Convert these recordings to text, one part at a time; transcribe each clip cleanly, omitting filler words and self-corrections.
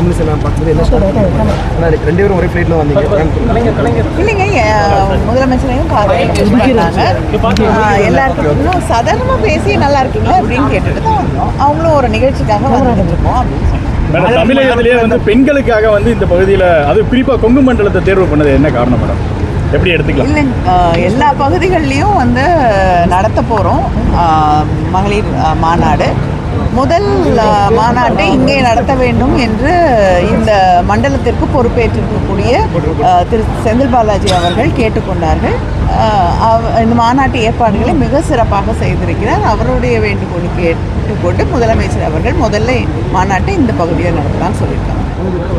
Families எல்லாம் பார்க்கும்போது என்ன ரெண்டு பேரும் ஒரே ஃப்ளைட்டில் வந்தீங்க? இல்லைங்க, முதலமைச்சரையும் பார்த்தாங்க. எல்லாருக்கும் இன்னும் சாதாரணமாக பேசி நல்லா இருக்கீங்களா அப்படின்னு கேட்டுட்டு தான் வந்தோம். அவங்களும் ஒரு நிகழ்ச்சிக்காக வந்துட்டு இருக்கோம் அப்படின்னு தமிழகத்திலேயே வந்து பெண்களுக்காக வந்து இந்த பகுதியில் அது குறிப்பாக கொங்கு மண்டலத்தை தேர்வு பண்ணது என்ன காரணம் மேடம்? எப்படி எடுத்துக்கலாம்? இல்லை, எல்லா பகுதிகள்லையும் வந்து நடத்த போகிறோம் மகளிர் மாநாடு. முதல் மாநாட்டை இங்கே நடத்த வேண்டும் என்று இந்த மண்டலத்திற்கு பொறுப்பேற்றிருக்கக்கூடிய திரு செந்தில் பாலாஜி அவர்கள் கேட்டுக்கொண்டார்கள். இந்த மாநாட்டு ஏற்பாடுகளை மிக சிறப்பாக செய்திருக்கிறார். அவருடைய வேண்டுகோளுக்கு ஏற்றுக்கொண்டு முதலமைச்சர் அவர்கள் முதல்ல மாநாட்டை இந்த பகுதியில் நடத்தலாம்னு சொல்லியிருக்காங்க.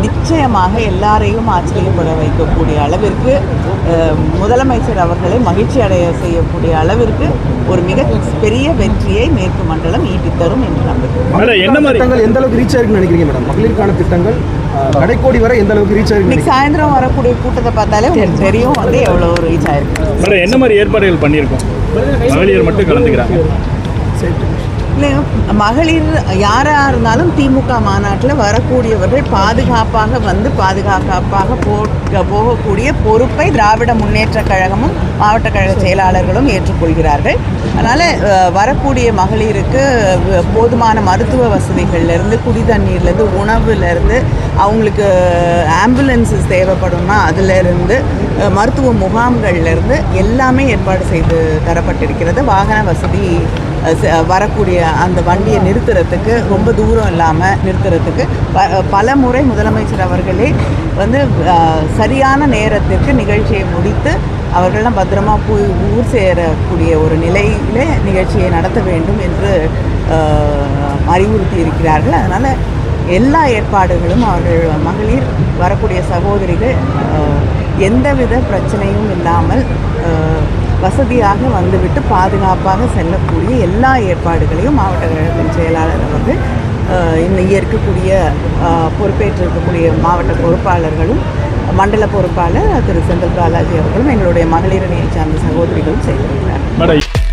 நிச்சயமாக எல்லாரையும் ஆச்சரியப்பட வைக்கக்கூடிய அளவிற்கு முதலமைச்சர் அவர்களை மகிழ்ச்சி அடைய செய்யக்கூடிய அளவிற்கு ஒரு மிக பெரிய வெற்றியை மேற்கு மண்டலம் ஈட்டித்தரும் என்று நம்புகிறேன். என்ன திட்டங்கள் எந்த அளவுக்கு ரீச் ஆயிருக்குன்னு நினைக்கிறீங்க மேடம்? மகளிருக்கான திட்டங்கள் கடைக்கோடி வரை எந்த அளவுக்கு ரீச் ஆயிருக்கு? இன்னைக்கு சாயந்தரம் வரக்கூடிய கூட்டத்தை பார்த்தாலே உங்களுக்கு தெரியும் வந்து எவ்வளோ ரீச் ஆயிருக்கு. என்ன மாதிரி ஏற்பாடுகள் பண்ணியிருக்கோம்? மகளிர் மட்டும் கலந்துக்கிறாங்க. இல்லை, மகளிர் யாராக இருந்தாலும் திமுக மாநாட்டில் வரக்கூடியவர்கள் பாதுகாப்பாக வந்து பாதுகாப்பாக போகக்கூடிய பொறுப்பை திராவிட முன்னேற்ற கழகமும் மாவட்ட கழக செயலாளர்களும் ஏற்றுக்கொள்கிறார்கள். அதனால் வரக்கூடிய மகளிருக்கு போதுமான மருத்துவ வசதிகள்லேருந்து குடி தண்ணீர்லேருந்து உணவுலேருந்து அவங்களுக்கு ஆம்புலன்ஸஸ் தேவைப்படும்னா அதிலிருந்து மருத்துவ முகாம்கள்லேருந்து எல்லாமே ஏற்பாடு செய்து தரப்பட்டிருக்கிறது. வாகன வசதி வரக்கூடிய அந்த வண்டியை நிறுத்துறதுக்கு ரொம்ப தூரம் இல்லாமல் நிறுத்துறதுக்கு பல முறை முதலமைச்சர் அவர்களே வந்து சரியான நேரத்திற்கு நிகழ்ச்சியை முடித்து அவர்கள்லாம் பத்திரமா போய் ஊர் சேரக்கூடிய ஒரு நிலையிலே நிகழ்ச்சியை நடத்த வேண்டும் என்று அறிவுறுத்தி இருக்கிறார்கள். அதனால் எல்லா ஏற்பாடுகளும் அவர்கள் மகளிர் வரக்கூடிய சகோதரிகள் எந்தவித பிரச்சனையும் இல்லாமல் வசதியாக வந்துவிட்டு பாதுகாப்பாக செல்லக்கூடிய எல்லா ஏற்பாடுகளையும் மாவட்ட கழகத்தின் செயலாளர் அவர்கள் இங்கே இருக்கக்கூடிய பொறுப்பேற்றிருக்கக்கூடிய மாவட்ட பொறுப்பாளர்களும் மண்டல பொறுப்பாளர் திரு செந்தில் பாலாஜி அவர்களும் எங்களுடைய மகளிர் அணியை சார்ந்த சகோதரிகளும் செய்திருக்கிறார்.